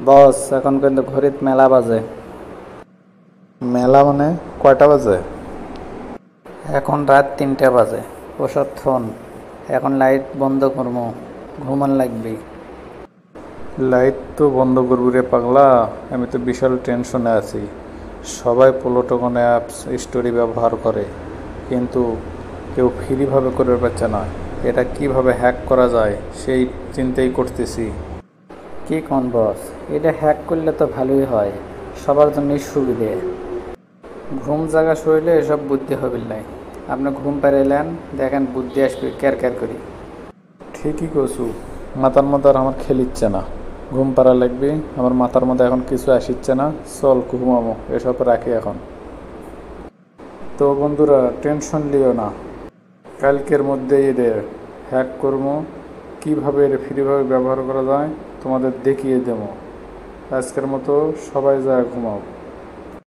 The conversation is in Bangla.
বস, এখন কিন্তু ঘড়িত মেলা বাজে। মেলা মানে কয়টা বাজে? এখন রাত 3টা বাজে। ওসব থন, এখন লাইট বন্ধ করবো, ঘুমান লাগবি। লাইট তো বন্ধ করবো রে পাগলা, আমি তো বিশাল টেনশনে আছি। সবাই পোলোটোকন অ্যাপস স্টোরি ব্যবহার করে, কিন্তু কেউ ফ্রিভাবে করে পাচ্ছে না। এটা কিভাবে হ্যাক করা যায় সেই চিন্তাই করতেছি। কি কোন বস, এটা হ্যাক করলে তো ভালোই হয়, সবার জন্যই সুবিধে। ঘুম জাগা শরীরে এসব বুদ্ধি হবে নাই। আপনি ঘুম পাড়াইলেন, দেখেন বুদ্ধি আসবে ক্যার ক্যার করি। ঠিকই কছু, মাথার মধ্যে আর আমার খেলিচ্ছে না। ঘুম পাড়া লাগবে, আমার মাথার মধ্যে এখন কিছু আসিচ্ছে না। চল ঘুমামো, এসব রাখি এখন। তো বন্ধুরা, টেনশন লিও না, কালকের মধ্যেই এদের হ্যাক করবো। কীভাবে এর ফ্রিভাবে ব্যবহার করা যায় তোমাদের দেখিয়ে দেবো। আজকের মতো সবাই যায় ঘুমাও।